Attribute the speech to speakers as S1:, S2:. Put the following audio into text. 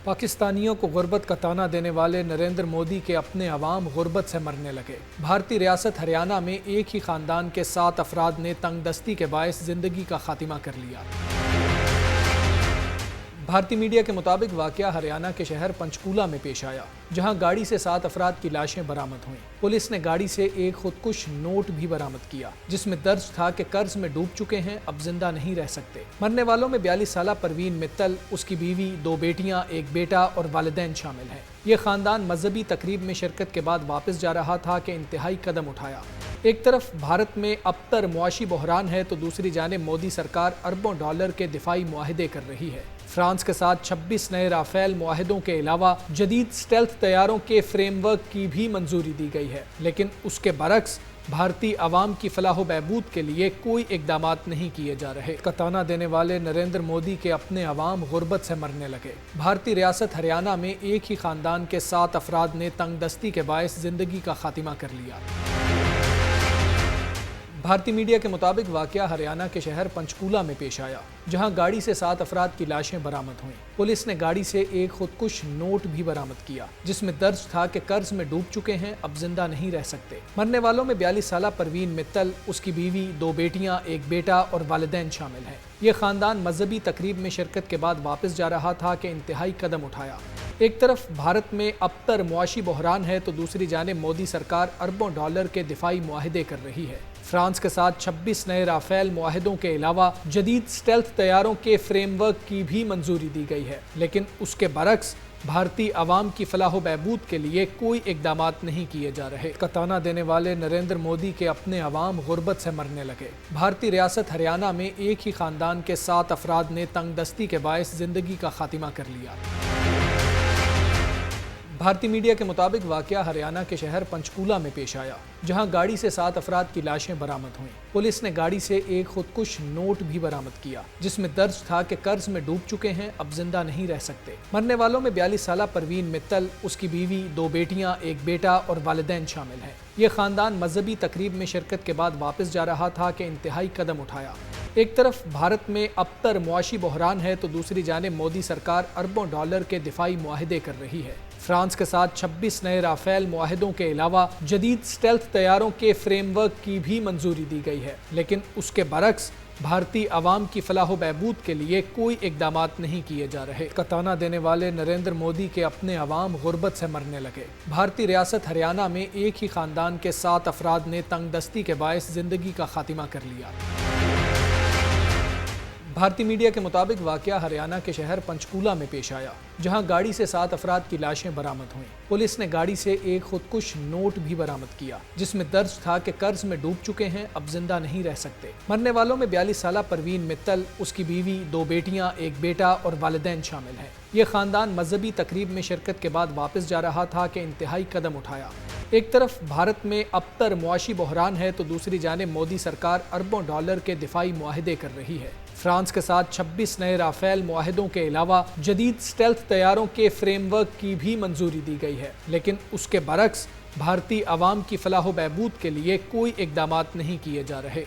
S1: پاکستانیوں کو غربت کا طعنہ دینے والے نریندر مودی کے اپنے عوام غربت سے مرنے لگے۔ بھارتی ریاست ہریانہ میں ایک ہی خاندان کے 7 افراد نے تنگ دستی کے باعث زندگی کا خاتمہ کر لیا۔ بھارتی میڈیا کے مطابق واقعہ ہریانہ کے شہر پنچکولہ میں پیش آیا، جہاں گاڑی سے 7 افراد کی لاشیں برآمد ہوئیں۔ پولیس نے گاڑی سے ایک خودکش نوٹ بھی برآمد کیا، جس میں درج تھا کہ قرض میں ڈوب چکے ہیں، اب زندہ نہیں رہ سکتے۔ مرنے والوں میں 42 سالہ پروین متل، اس کی بیوی، 2 بیٹیاں، 1 بیٹا اور والدین شامل ہیں۔ یہ خاندان مذہبی تقریب میں شرکت کے بعد واپس جا رہا تھا کہ انتہائی قدم اٹھایا۔ ایک طرف بھارت میں ابتر معاشی بحران ہے تو دوسری جانب مودی سرکار اربوں ڈالر کے دفاعی معاہدے کر رہی ہے۔ فرانس کے ساتھ 26 نئے رافیل معاہدوں کے علاوہ جدید سٹیلتھ طیاروں کے فریم ورک کی بھی منظوری دی گئی ہے، لیکن اس کے برعکس بھارتی عوام کی فلاح و بہبود کے لیے کوئی اقدامات نہیں کیے جا رہے۔ کا طعنہ دینے والے نریندر مودی کے اپنے عوام غربت سے مرنے لگے۔ بھارتی ریاست ہریانہ میں ایک ہی خاندان کے 7 افراد نے تنگ دستی کے باعث زندگی کا خاتمہ کر لیا۔ بھارتی میڈیا کے مطابق واقعہ ہریانہ کے شہر پنچکولہ میں پیش آیا، جہاں گاڑی سے 7 افراد کی لاشیں برآمد ہوئیں۔ پولیس نے گاڑی سے ایک خودکش نوٹ بھی برآمد کیا، جس میں درج تھا کہ قرض میں ڈوب چکے ہیں، اب زندہ نہیں رہ سکتے۔ مرنے والوں میں 42 سالہ پروین متل، اس کی بیوی، 2 بیٹیاں، 1 بیٹا اور والدین شامل ہیں۔ یہ خاندان مذہبی تقریب میں شرکت کے بعد واپس جا رہا تھا کہ انتہائی قدم اٹھایا۔ ایک طرف بھارت میں ابتر معاشی بحران ہے تو دوسری جانب مودی سرکار اربوں ڈالر کے دفاعی معاہدے کر رہی ہے۔ فرانس کے ساتھ 26 نئے رافیل معاہدوں کے علاوہ جدید سٹیلتھ طیاروں کے فریم ورک کی بھی منظوری دی گئی ہے، لیکن اس کے برعکس بھارتی عوام کی فلاح و بہبود کے لیے کوئی اقدامات نہیں کیے جا رہے۔ کا طعنہ دینے والے نریندر مودی کے اپنے عوام غربت سے مرنے لگے۔ بھارتی ریاست ہریانہ میں ایک ہی خاندان کے 7 افراد نے تنگ دستی کے باعث زندگی کا خاتمہ کر لیا۔ بھارتی میڈیا کے مطابق واقعہ ہریانہ کے شہر پنچکولہ میں پیش آیا، جہاں گاڑی سے 7 افراد کی لاشیں برآمد ہوئیں۔ پولیس نے گاڑی سے ایک خودکش نوٹ بھی برآمد کیا، جس میں درج تھا کہ قرض میں ڈوب چکے ہیں، اب زندہ نہیں رہ سکتے۔ مرنے والوں میں 42 سالہ پروین متل، اس کی بیوی، 2 بیٹیاں، 1 بیٹا اور والدین شامل ہیں۔ یہ خاندان مذہبی تقریب میں شرکت کے بعد واپس جا رہا تھا کہ انتہائی قدم اٹھایا۔ ایک طرف بھارت میں ابتر معاشی بحران ہے تو دوسری جانب مودی سرکار اربوں ڈالر کے دفاعی معاہدے کر رہی ہے۔ فرانس کے ساتھ 26 نئے رافیل معاہدوں کے علاوہ جدید سٹیلتھ طیاروں کے فریم ورک کی بھی منظوری دی گئی ہے، لیکن اس کے برعکس بھارتی عوام کی فلاح و بہبود کے لیے کوئی اقدامات نہیں کیے جا رہے۔ کا طعنہ دینے والے نریندر مودی کے اپنے عوام غربت سے مرنے لگے۔ بھارتی ریاست ہریانہ میں ایک ہی خاندان کے 7 افراد نے تنگ دستی کے باعث زندگی کا خاتمہ کر لیا۔ بھارتی میڈیا کے مطابق واقعہ ہریانہ کے شہر پنچکولہ میں پیش آیا، جہاں گاڑی سے 7 افراد کی لاشیں برآمد ہوئیں۔ پولیس نے گاڑی سے ایک خودکش نوٹ بھی برآمد کیا، جس میں درج تھا کہ قرض میں ڈوب چکے ہیں، اب زندہ نہیں رہ سکتے۔ مرنے والوں میں 42 سالہ پروین متل، اس کی بیوی، 2 بیٹیاں، 1 بیٹا اور والدین شامل ہیں۔ یہ خاندان مذہبی تقریب میں شرکت کے بعد واپس جا رہا تھا کہ انتہائی قدم اٹھایا۔ ایک طرف بھارت میں ابتر معاشی بحران ہے تو دوسری جانب مودی سرکار اربوں ڈالر کے دفاعی معاہدے کر رہی ہے۔ فرانس کے ساتھ 26 نئے رافیل معاہدوں کے علاوہ جدید سٹیلتھ طیاروں کے فریم ورک کی بھی منظوری دی گئی ہے، لیکن اس کے برعکس بھارتی عوام کی فلاح و بہبود کے لیے کوئی اقدامات نہیں کیے جا رہے۔